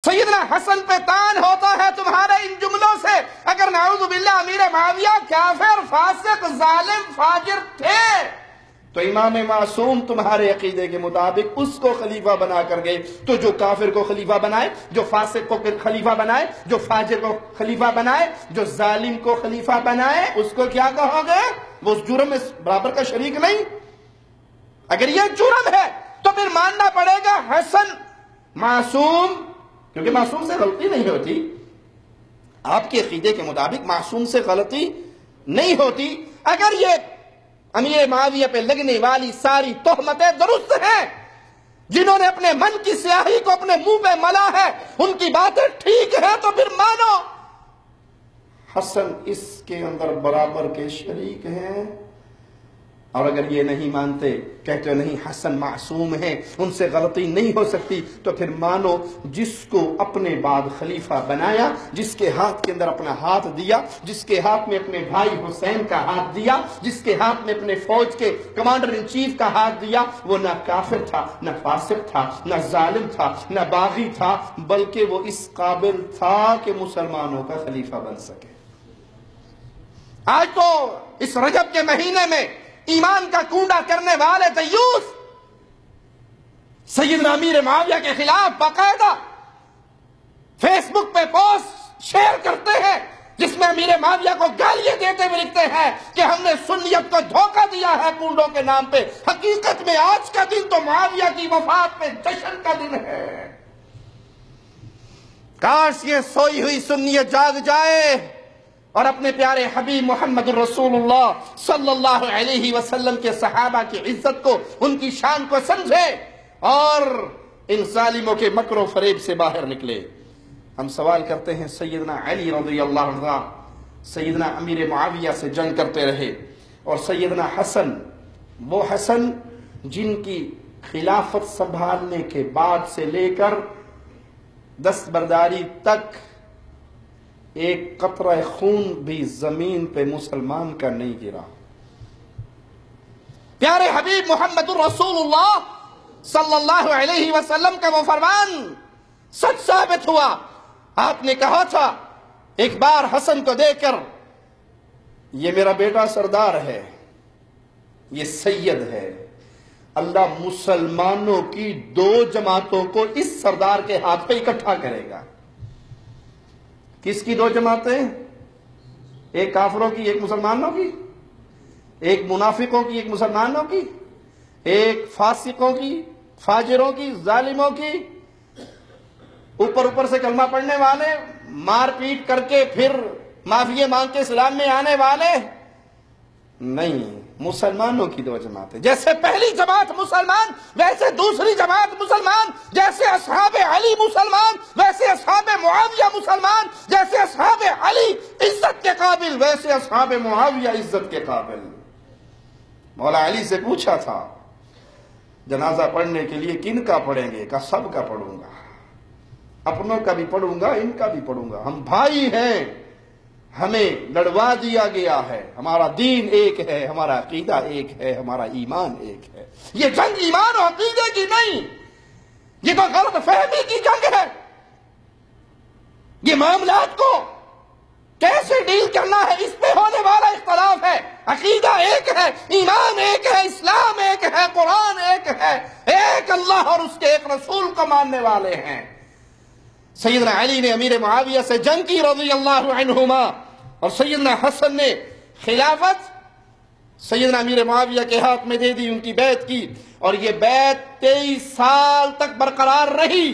سیدنا حسن پہ تان ہوتا ہے تمہارے ان جملوں سے، اگر نعوذ باللہ امیر معاویہ کافر، فاسق، ظالم، فاجر تھے تو امام معصوم تمہارے عقیدے کے مطابق اس کو خلیفہ بنا کر گئے، تو جو کافر کو خلیفہ بنائے، جو فاسق کو خلیفہ بنائے، جو فاجر کو خلیفہ بنائے، جو ظالم کو خلیفہ بنائے، اس کو کیا کہو گے؟ وہ اس جرم میں برابر کا شریک نہیں؟ اگر یہ جرم ہے تو پھر ماننا پڑے گا حسن معصوم، کیونکہ معصوم سے غلطی نہیں ہوتی، آپ کے عقیدے کے مطابق معصوم سے غلطی نہیں ہوتی۔ اگر یہ امیر معاویہ پہ لگنے والی ساری تہمتیں درست ہیں، جنہوں نے اپنے من کی سیاہی کو اپنے منہ پہ ملا ہے، ان کی باتیں ٹھیک ہیں تو پھر مانو حسن اس کے اندر برابر کے شریک ہیں۔ اور اگر یہ نہیں مانتے، کہتے نہیں حسن معصوم ہیں، ان سے غلطی نہیں ہو سکتی، تو پھر مانو جس کو اپنے بعد خلیفہ بنایا، جس کے ہاتھ کے اندر اپنا ہاتھ دیا، جس کے ہاتھ میں اپنے بھائی حسین کا ہاتھ دیا، جس کے ہاتھ میں اپنے فوج کے کمانڈر ان چیف کا ہاتھ دیا، وہ نہ کافر تھا، نہ فاسق تھا، نہ ظالم تھا، نہ باغی تھا، بلکہ وہ اس قابل تھا کہ مسلمانوں کا خلیفہ بن سکے۔ آج تو اس رجب کے مہینے میں ایمان کا کونڈا کرنے والے دیوس سیدنا امیر معاویہ کے خلاف باقاعدہ فیس بک پہ پوسٹ شیئر کرتے ہیں، جس میں امیر معاویہ کو گالیاں دیتے ہوئے لکھتے ہیں کہ ہم نے سنیت کو دھوکہ دیا ہے کونڈوں کے نام پہ۔ حقیقت میں آج کا دن تو معاویہ کی وفات پہ جشن کا دن ہے۔ کاش یہ سوئی ہوئی سنیت جاگ جائے اور اپنے پیارے حبیب محمد الرسول اللہ صلی اللہ علیہ وسلم کے صحابہ کی عزت کو، ان کی شان کو سمجھے اور ان ظالموں کے مکر و فریب سے باہر نکلے۔ ہم سوال کرتے ہیں، سیدنا علی رضی اللہ عنہ سیدنا امیر معاویہ سے جنگ کرتے رہے، اور سیدنا حسن، وہ حسن جن کی خلافت سنبھالنے کے بعد سے لے کر دستبرداری تک ایک قطرہ خون بھی زمین پہ مسلمان کا نہیں گرا۔ پیارے حبیب محمد الرسول اللہ صلی اللہ علیہ وسلم کا وہ فرمان سچ ثابت ہوا۔ آپ نے کہا تھا ایک بار حسن کو دیکھ کر، یہ میرا بیٹا سردار ہے، یہ سید ہے، اللہ مسلمانوں کی دو جماعتوں کو اس سردار کے ہاتھ پہ اکٹھا کرے گا۔ کس کی دو جماعتیں؟ ایک کافروں کی، ایک مسلمانوں کی، ایک منافقوں کی، ایک مسلمانوں کی، ایک فاسقوں کی، فاجروں کی، ظالموں کی، اوپر سے کلمہ پڑھنے والے، مار پیٹ کر کے پھر معافی مانگ کے اسلام میں آنے والے نہیں، مسلمانوں کی دو جماعتیں۔ جیسے پہلی جماعت مسلمان ویسے دوسری جماعت مسلمان، جیسے اصحاب علی مسلمان ویسے اصحاب معاویہ مسلمان، جیسے اصحاب علی عزت کے قابل ویسے اصحاب معاویہ عزت کے قابل۔ مولا علی سے پوچھا تھا جنازہ پڑھنے کے لیے کن کا پڑھیں گے؟ کہا سب کا پڑھوں گا، اپنوں کا بھی پڑھوں گا، ان کا بھی پڑھوں گا، ہم بھائی ہیں، ہمیں لڑوا دیا گیا ہے، ہمارا دین ایک ہے، ہمارا عقیدہ ایک ہے، ہمارا ایمان ایک ہے۔ یہ جنگ ایمان اور عقیدے کی نہیں، یہ تو غلط فہمی کی جنگ ہے۔ یہ معاملات کو کیسے ڈیل کرنا ہے، اس پہ ہونے والا اختلاف ہے۔ عقیدہ ایک ہے، ایمان ایک ہے، اسلام ایک ہے، قرآن ایک ہے، ایک اللہ اور اس کے ایک رسول کو ماننے والے ہیں۔ سیدنا علی نے امیر معاویہ سے جنگ کی رضی اللہ عنہما، اور سیدنا حسن نے خلافت سیدنا امیر معاویہ کے ہاتھ میں دے دی، ان کی بیعت کی، اور یہ بیعت 23 سال تک برقرار رہی۔